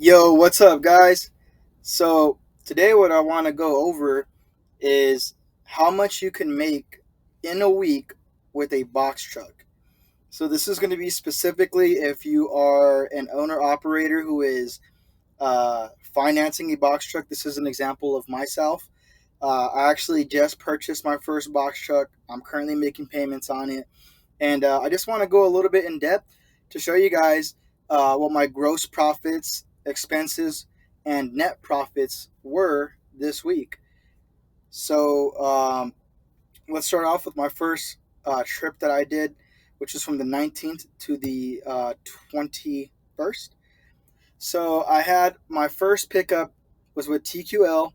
Yo, what's up, guys? So, today, what I want to go over is how much you can make in a week with a box truck. So, this is going to be specifically if you are an owner operator who is financing a box truck. This is an example of myself. I actually just purchased my first box truck. I'm currently making payments on it. And I just want to go a little bit in depth to show you guys what my gross profits, expenses, and net profits were this week. So let's start off with my first trip that I did, which is from the 19th to the 21st. So I had my first pickup was with TQL,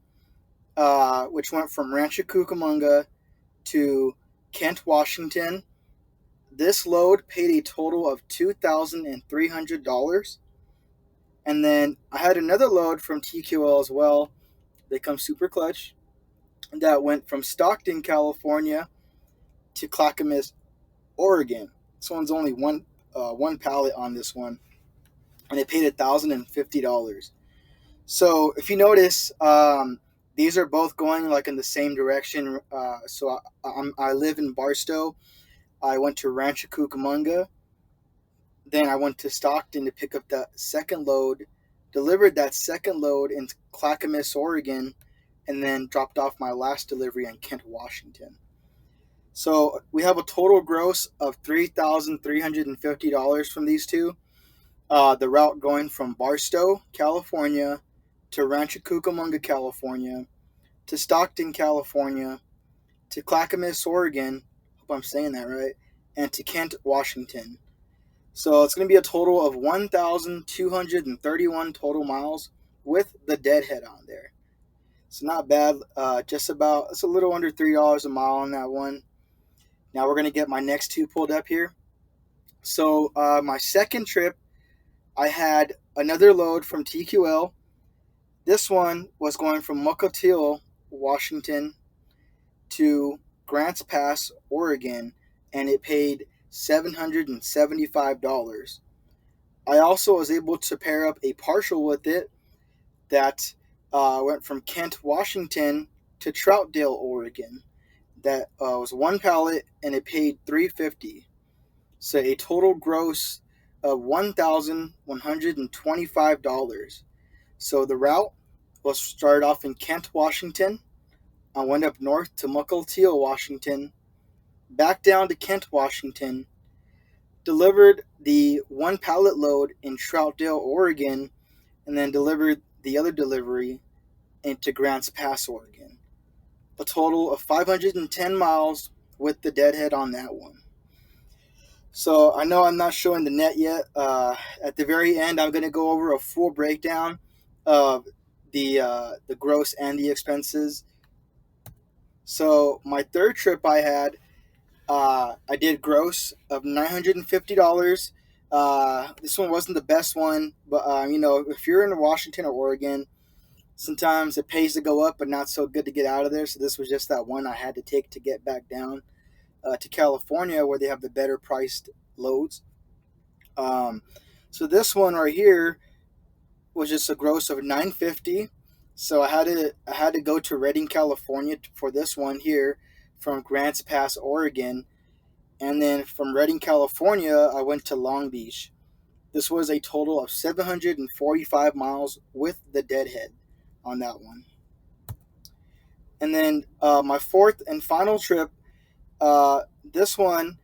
which went from Rancho Cucamonga to Kent, Washington. This load paid a total of $2,300. And then I had another load from TQL as well. They come super clutch. That went from Stockton, California to Clackamas, Oregon. This one's only one pallet on this one, and it paid $1,050. So if you notice, these are both going like in the same direction. I live in Barstow. I went to Rancho Cucamonga. Then I went to Stockton to pick up that second load, delivered that second load in Clackamas, Oregon, and then dropped off my last delivery in Kent, Washington. So we have a total gross of $3,350 from these two. The route going from Barstow, California, to Rancho Cucamonga, California, to Stockton, California, to Clackamas, Oregon. Hope I'm saying that right, and to Kent, Washington. So it's going to be a total of 1,231 total miles with the deadhead on there. It's not bad. It's a little under $3 a mile on that one. Now we're going to get my next two pulled up here. So my second trip, I had another load from TQL. This one was going from Mukilteo, Washington to Grants Pass, Oregon, and it paid $775. I also was able to pair up a partial with it that went from Kent, Washington to Troutdale, Oregon. That was one pallet and it paid $350. So a total gross of $1,125. So the route was started off in Kent, Washington. I went up north to Mukilteo, Washington, back down to Kent, Washington, delivered the one pallet load in Troutdale, Oregon, and then delivered the other delivery into Grants Pass, Oregon. A total of 510 miles with the deadhead on that one. So I know I'm not showing the net yet. At the very end, I'm going to go over a full breakdown of the gross and the expenses. So my third trip I had, I did gross of $950. This one wasn't the best one, but if you're in Washington or Oregon, sometimes it pays to go up, but not so good to get out of there. So this was just that one I had to take to get back down to California, where they have the better priced loads. Um, so this one right here was just a gross of $950. So I had to go to Redding, California for this one here from Grants Pass, Oregon. And then from Redding, California, I went to Long Beach. This was a total of 745 miles with the deadhead on that one. And then my fourth and final trip, this one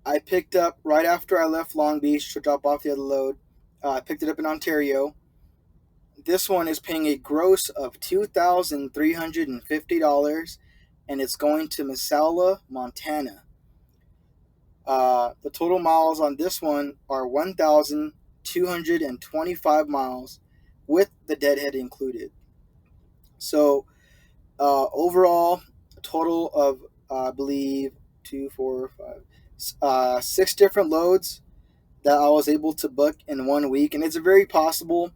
I picked up right after I left Long Beach to drop off the other load. I picked it up in Ontario. This one is paying a gross of $2,350, and it's going to Missoula, Montana. The total miles on this one are 1,225 miles with the deadhead included. So overall, a total of I believe two, four, five, six different loads that I was able to book in 1 week, and it's very possible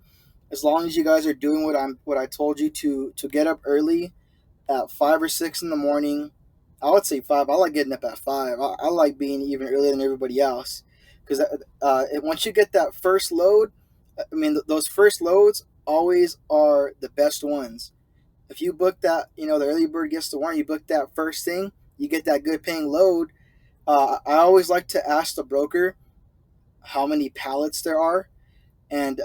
as long as you guys are doing what I told you to get up early at 5 or 6 in the morning. I would say 5. I like getting up at 5. I like being even earlier than everybody else because once you get that first load, those first loads always are the best ones. If you book that, the early bird gets the worm. You book that first thing, you get that good paying load. I always like to ask the broker how many pallets there are, and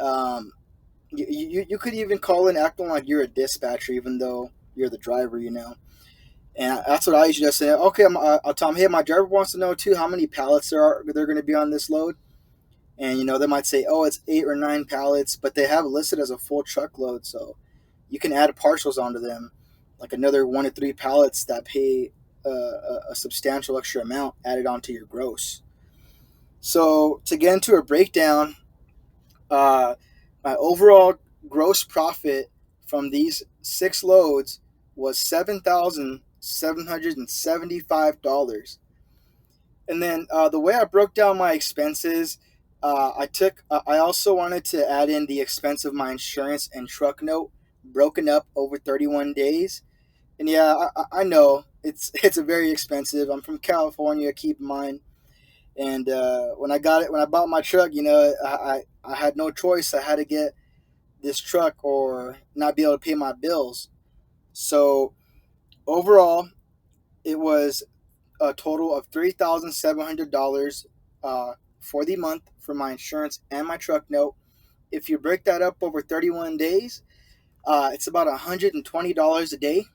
you could even call in acting like you're a dispatcher, even though you're the driver. And that's what I usually just say. Okay, I'll tell them, hey, my driver wants to know too how many pallets they're going to be on this load. And they might say, oh, it's 8 or 9 pallets, but they have it listed as a full truckload, so you can add partials onto them, like another 1 to 3 pallets that pay a substantial extra amount added onto your gross. So to get into a breakdown, uh, my overall gross profit from these 6 loads was $7,775. And then the way I broke down my expenses, I also wanted to add in the expense of my insurance and truck note broken up over 31 days. And yeah, I know it's a very expensive. I'm from California, keep in mind. And when I bought my truck, I had no choice. I had to get this truck or not be able to pay my bills. So overall, it was a total of $3,700 for the month for my insurance and my truck note. If you break that up over 31 days, it's about $120 a day.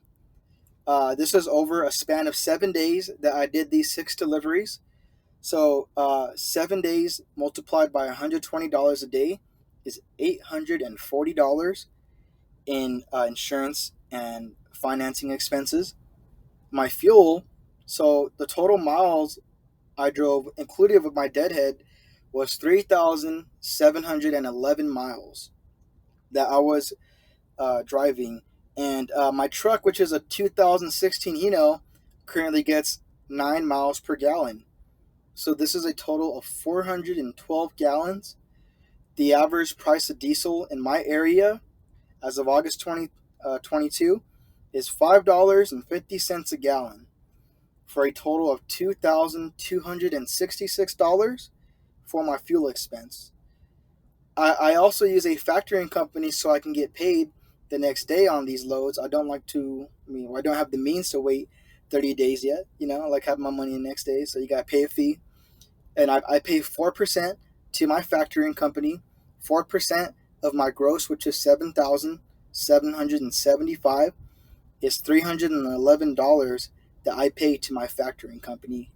This was over a span of 7 days that I did these 6 deliveries. So 7 days multiplied by $120 a day is $840 in insurance and financing expenses. My fuel, so the total miles I drove, inclusive of my deadhead, was 3,711 miles that I was driving. And my truck, which is a 2016 Hino, currently gets 9 miles per gallon. So this is a total of 412 gallons. The average price of diesel in my area as of August 2022 is $5.50 a gallon for a total of $2,266 for my fuel expense. I also use a factoring company so I can get paid the next day on these loads. I don't have the means to wait 30 days yet. I like have my money the next day, so you got to pay a fee. And I pay 4% to my factoring company, 4% of my gross, which is 7,775, is $311 that I pay to my factoring company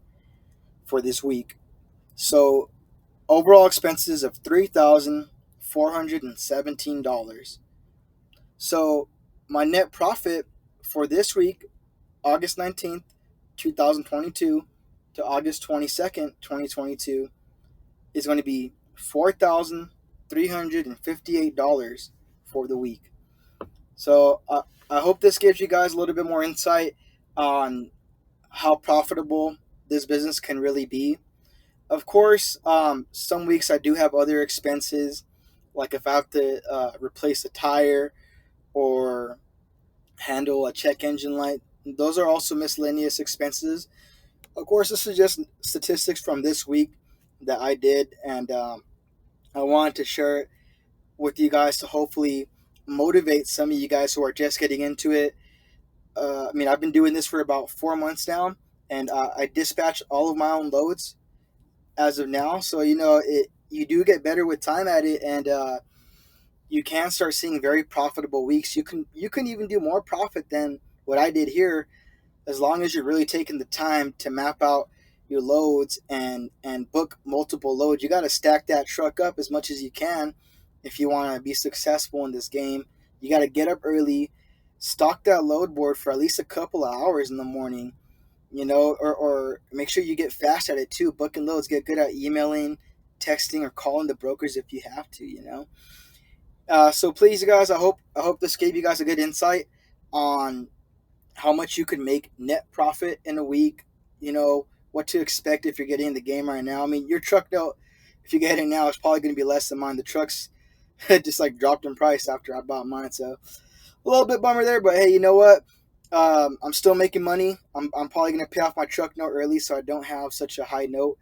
for this week. So overall expenses of $3,417. So my net profit for this week, August 19th, 2022 to August 22nd, 2022, is going to be $4,358 for the week. So I hope this gives you guys a little bit more insight on how profitable this business can really be. Of course, some weeks I do have other expenses, like if I have to replace a tire or handle a check engine light. Those are also miscellaneous expenses. Of course, this is just statistics from this week that I did, and I wanted to share it with you guys to hopefully motivate some of you guys who are just getting into it. I've been doing this for about 4 months now, and I dispatch all of my own loads as of now. So you do get better with time at it, and you can start seeing very profitable weeks. You can even do more profit than what I did here, as long as you're really taking the time to map out your loads and book multiple loads. You got to stack that truck up as much as you can if you want to be successful in this game. You got to get up early, stock that load board for at least a couple of hours in the morning, or make sure you get fast at it too. Booking loads, get good at emailing, texting, or calling the brokers if you have to. So please, you guys, I hope this gave you guys a good insight on how much you could make net profit in a week. What to expect if you're getting in the game right now. Your truck note, if you get it now, is probably going to be less than mine. The truck's just like dropped in price after I bought mine, so a little bit bummer there. But hey, you know what? I'm still making money. I'm probably going to pay off my truck note early, so I don't have such a high note.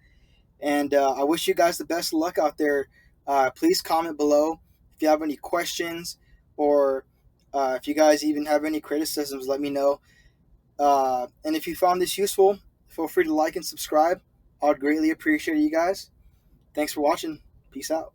And I wish you guys the best of luck out there. Please comment below if you have any questions or if you guys even have any criticisms, let me know. And if you found this useful, feel free to like and subscribe. I would greatly appreciate you guys. Thanks for watching. Peace out.